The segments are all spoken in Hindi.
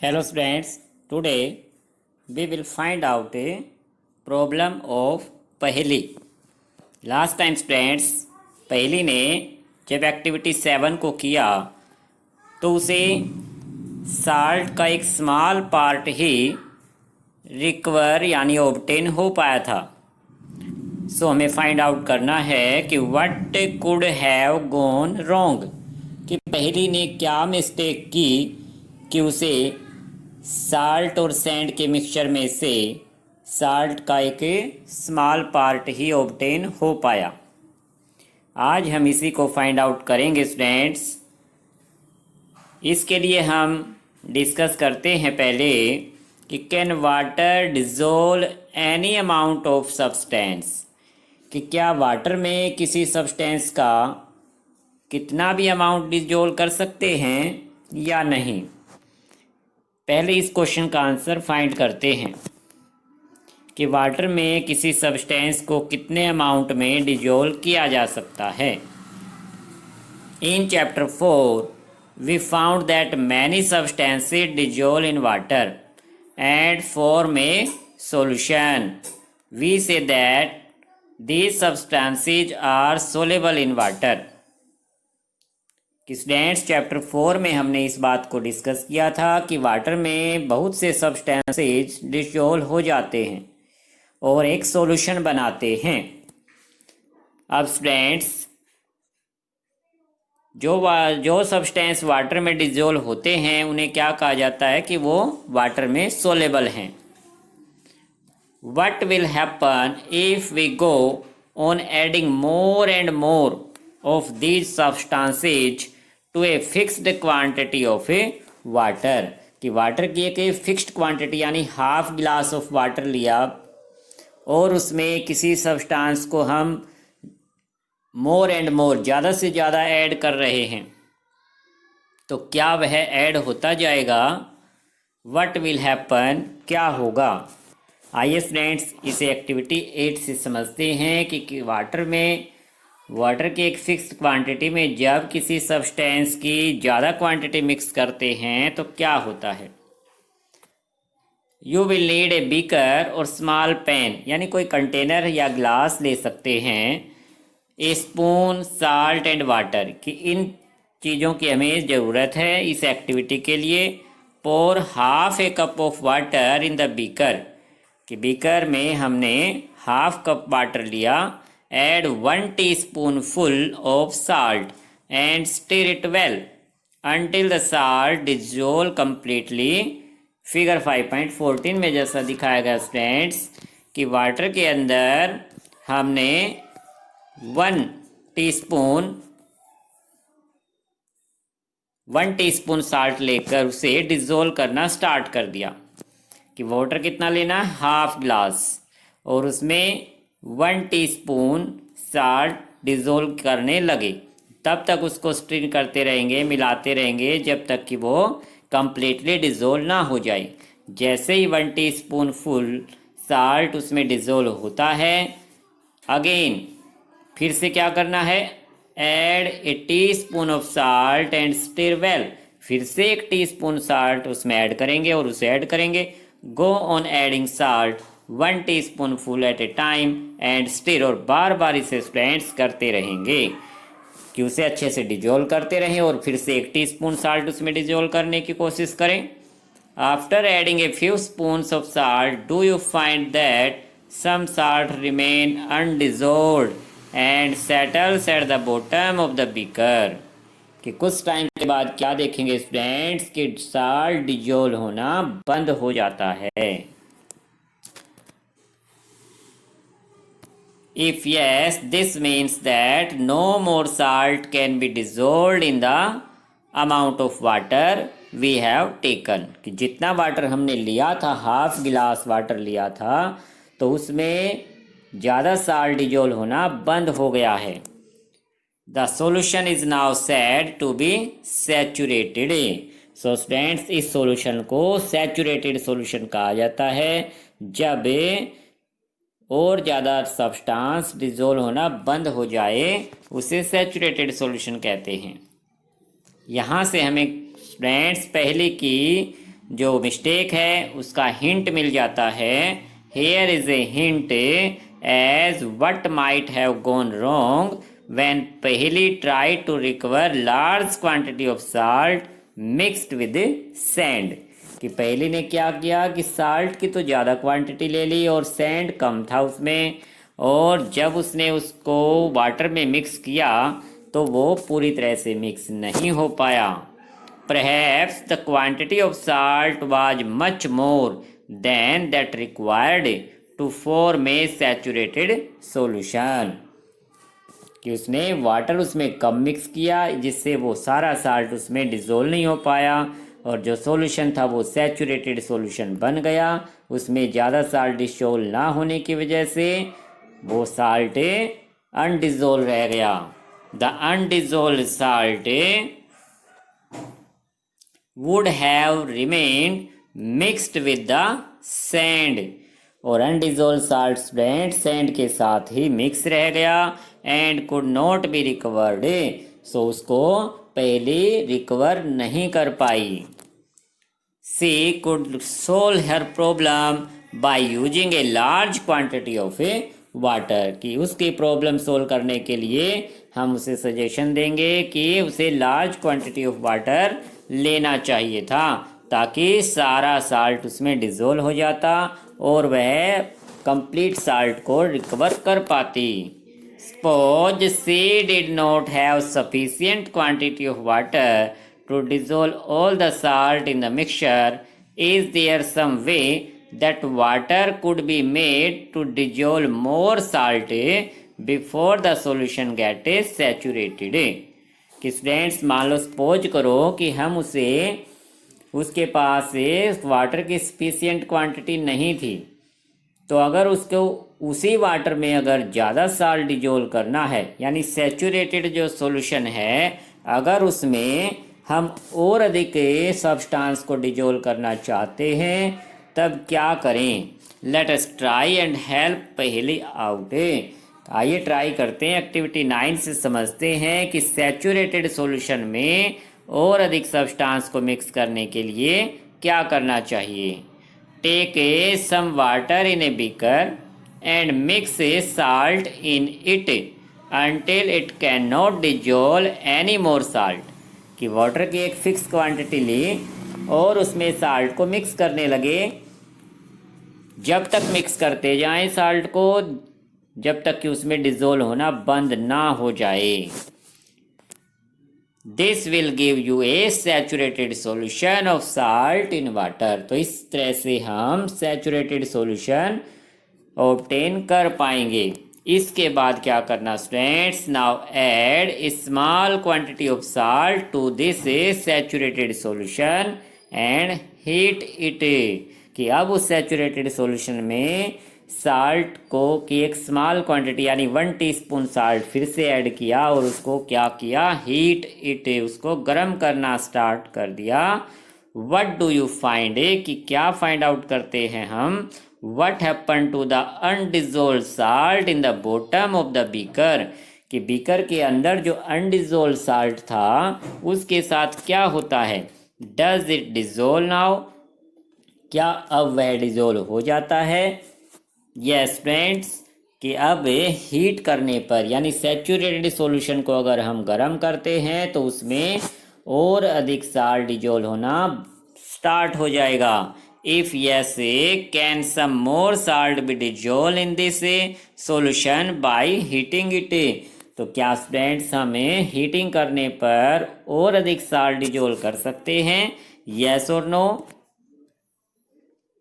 Hello students, today we will find out a problem of पहेली। लास्ट टाइम स्टूडेंट्स पहेली ने जब एक्टिविटी 7 को किया तो उसे साल्ट का एक स्मॉल पार्ट ही रिकवर यानी ऑब्टेन हो पाया था। सो हमें फाइंड आउट करना है कि what could have gone wrong, कि पहेली ने क्या मिस्टेक की कि उसे साल्ट और सैंड के मिक्सचर में से साल्ट का एक स्मॉल पार्ट ही ऑब्टेन हो पाया। आज हम इसी को फाइंड आउट करेंगे स्टूडेंट्स। इसके लिए हम डिस्कस करते हैं पहले कि can water dissolve any amount of substance, कि क्या वाटर में किसी सब्सटेंस का कितना भी अमाउंट डिज़ोल्व कर सकते हैं या नहीं। पहले इस क्वेश्चन का आंसर फाइंड करते हैं कि वाटर में किसी सब्सटेंस को कितने अमाउंट में डिज़ोल्व किया जा सकता है। In chapter 4 we found that many substances dissolve in water and form a solution. We say that these substances are soluble in water. Students chapter 4 में हमने इस बात को डिस्कस किया था कि वाटर में बहुत से सब्सटेंसेस डिसॉल्व हो जाते हैं और एक सॉल्यूशन बनाते हैं। अब स्टूडेंट्स जो सब्सटेंस वाटर में डिसॉल्व होते हैं उन्हें क्या कहा जाता है कि वो वाटर में सोलेबल हैं। What will happen if we go on adding more and more of these substances to a fixed quantity of a water, कि वाटर की एक फिक्स्ड क्वांटिटी यानी हाफ गिलास ऑफ वाटर लिया और उसमें किसी सब्सटेंस को हम मोर एंड मोर ज़्यादा से ज़्यादा ऐड कर रहे हैं तो क्या वह ऐड होता जाएगा। व्हाट विल हैपन, क्या होगा। आइए स्टूडेंट्स इसे एक्टिविटी 8 से समझते हैं कि वाटर की एक फिक्स्ड क्वांटिटी में जब किसी सब्सटेंस की ज़्यादा क्वांटिटी मिक्स करते हैं तो क्या होता है। You will need a beaker और स्मॉल पैन, यानी कोई कंटेनर या ग्लास ले सकते हैं। ए स्पून, साल्ट एंड वाटर, कि इन चीज़ों की हमें ज़रूरत है इस एक्टिविटी के लिए। Pour half a cup of water in the beaker, कि बीकर में हमने हाफ कप वाटर लिया। Add 1 teaspoonful of salt and stir it well until the salt dissolve completely. Figure 5.14 में जैसा दिखाया गया स्टूडेंट्स कि वाटर के अंदर हमने 1 टीस्पून साल्ट लेकर उसे डिज़ोल्व करना स्टार्ट कर दिया। कि वाटर कितना लेना, हाफ ग्लास, और उसमें 1 टीस्पून साल्ट डिज़ोल्व करने लगे। तब तक उसको स्टर करते रहेंगे, मिलाते रहेंगे जब तक कि वो कम्प्लीटली डिज़ोल्व ना हो जाए। जैसे ही 1 टीस्पून फुल साल्ट उसमें डिज़ोल्व होता है, अगेन फिर से क्या करना है, add a teaspoon of salt and stir well, फिर से 1 टीस्पून साल्ट उसमें ऐड करेंगे और उसे ऐड करेंगे। Go on adding salt 1 teaspoonful at a time and stir, और बार बार इसे स्टूडेंट्स करते रहेंगे कि उसे अच्छे से डिजोल्व करते रहें और फिर से 1 टीस्पून साल्ट उसमें डिजोल्व करने की कोशिश करें। After adding a few spoons of salt do you find that some salt remain undissolved and settles at the bottom of the beaker, कि कुछ टाइम के बाद क्या देखेंगे स्टूडेंट्स कि साल्ट डिजोल्व होना बंद हो जाता है। If yes, this means that no more salt can be dissolved in the amount of water we have taken, कि जितना वाटर हमने लिया था, हाफ गिलास वाटर लिया था, तो उसमें ज़्यादा साल्ट डिजोल्व होना बंद हो गया है। The solution is now said to be saturated. So students इस सॉल्यूशन को सैचुरेटेड सॉल्यूशन कहा जाता है जब और ज़्यादा सब्सटेंस डिज़ोल्व होना बंद हो जाए, उसे सैचुरेटेड सॉल्यूशन कहते हैं। यहाँ से हमें स्टूडेंट्स पहले की जो मिस्टेक है उसका हिंट मिल जाता है। Here is a hint as what might have gone wrong when Paheli try to recover large quantity of salt mixed with sand. कि पहली ने क्या किया कि साल्ट की तो ज़्यादा क्वांटिटी ले ली और सैंड कम था उसमें, और जब उसने उसको वाटर में मिक्स किया तो वो पूरी तरह से मिक्स नहीं हो पाया। Perhaps the quantity of salt was much more than that required to form a saturated solution। कि उसने वाटर उसमें कम मिक्स किया जिससे वो सारा साल्ट उसमें डिज़ोल्व नहीं हो पाया, और जो सॉल्यूशन था वो सैचुरेटेड सॉल्यूशन बन गया। उसमें ज़्यादा साल्ट डिसोल्व ना होने की वजह से वो साल्ट अनडिज़ोल्व रह गया। The undissolved salt would have remained mixed with the sand। और अनडिजोल्व साल्ट स्प्रेड सैंड के साथ ही मिक्स रह गया and could not be recovered. So उसको पहले रिकवर नहीं कर पाई। She could solve her problem by using a large quantity of a water. कि उसकी प्रॉब्लम सोल्व करने के लिए हम उसे सजेशन देंगे कि उसे लार्ज क्वांटिटी ऑफ वाटर लेना चाहिए था, ताकि सारा साल्ट उसमें डिज़ोल्व हो जाता और वह कंप्लीट साल्ट को रिकवर कर पाती। Suppose she did not have sufficient quantity of water to dissolve all the salt in the mixture. Is there some way that water could be made to dissolve more salt before the solution get saturated. कि स्टूडेंट्स मान लो सपोज करो कि हम उसके पास से वाटर की सफिशिएंट क्वांटिटी नहीं थी, तो अगर उसको उसी वाटर में अगर ज़्यादा साल्ट डिजोल्व करना है, यानी सैचुरेटेड जो सॉल्यूशन है, अगर उसमें हम और अधिक सब्सटेंस को डिजोल्व करना चाहते हैं तब क्या करें। Let us try and help पहली आउट। आइए ट्राई करते हैं। एक्टिविटी 9 से समझते हैं कि सैचुरेटेड सॉल्यूशन में और अधिक सब्सटेंस को मिक्स करने के लिए क्या करना चाहिए। Take a some water in a beaker and mix a salt in it until it can not dissolve any more salt. कि वाटर की एक फिक्स क्वांटिटी ली और उसमें साल्ट को मिक्स करने लगे, जब तक मिक्स करते जाएं साल्ट को, जब तक कि उसमें डिजोल्व होना बंद ना हो जाए। This will give U A saturated solution of salt in water. तो इस तरह से हम सैचुरेटेड सॉल्यूशन ऑब्टेन कर पाएंगे। इसके बाद क्या करना students, now add a small quantity of salt to this saturated solution and heat it. कि अब उस सैचुरेटेड सॉल्यूशन में साल्ट को की एक स्मॉल क्वांटिटी यानी 1 टीस्पून साल्ट फिर से ऐड किया और उसको क्या किया, हीट इट, उसको गर्म करना स्टार्ट कर दिया। व्हाट डू यू फाइंड, कि क्या फाइंड आउट करते हैं हम, what happen to the undissolve salt in the bottom of the beaker. कि बीकर के अंदर जो अनडिजोल्व साल्ट था उसके साथ क्या होता है, डज इट डिजोल्व नाउ, क्या अब वह डिजोल्व हो जाता है। यस फ्रेंड्स, कि अब हीट करने पर यानी सैचुरेटेड सॉल्यूशन को अगर हम गर्म करते हैं तो उसमें और अधिक साल्ट डिजोल्व होना स्टार्ट हो जाएगा। If yes can some more salt be dissolve in this solution by heating it. तो क्या स्टूडेंट्स हमें हीटिंग करने पर और अधिक साल्ट डिजोल्व कर सकते हैं, यस और नो।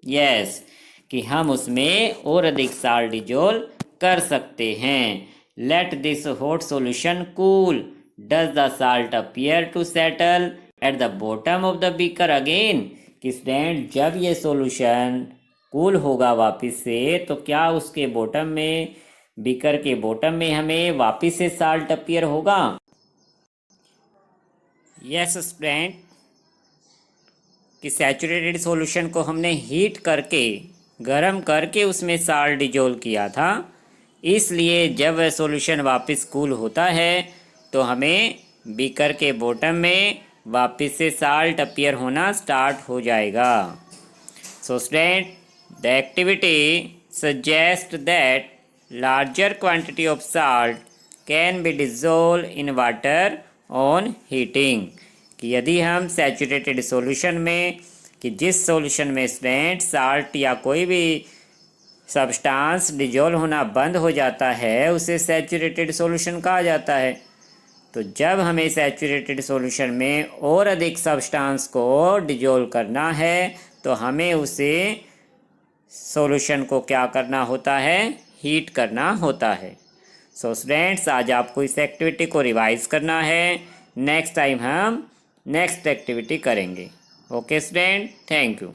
यस, कि हम उसमें और अधिक साल्ट डिजोल्व कर सकते हैं। Let this hot solution cool, does the salt appear to settle at the bottom of the beaker again. कि स्टूडेंट जब ये सॉल्यूशन कूल होगा वापस से तो क्या उसके बॉटम में, बीकर के बॉटम में हमें वापस से साल्ट अपीयर होगा। यस स्टूडेंट, कि सैचुरेटेड सॉल्यूशन को हमने हीट करके गरम करके उसमें साल्ट डिजोल्व किया था, इसलिए जब वह सॉल्यूशन वापस कूल होता है तो हमें बीकर के बॉटम में वापस से साल्ट अपीयर होना स्टार्ट हो जाएगा। So student, the activity suggest that larger quantity of salt can be dissolve in water on heating. कि यदि हम सैचुरेटेड सॉल्यूशन में, कि जिस सॉल्यूशन में स्टूडेंट साल्ट या कोई भी सब्सटेंस डिजोल्व होना बंद हो जाता है, उसे सैचुरेटेड सॉल्यूशन कहा जाता है। तो जब हमें सैचुरेटेड सॉल्यूशन में और अधिक सब्सटेंस को डिजोल्व करना है तो हमें उसे सॉल्यूशन को क्या करना होता है, हीट करना होता है। सो स्टूडेंट्स, आज आपको इस एक्टिविटी को रिवाइज करना है। नेक्स्ट टाइम हम नेक्स्ट एक्टिविटी करेंगे। Okay student, thank you.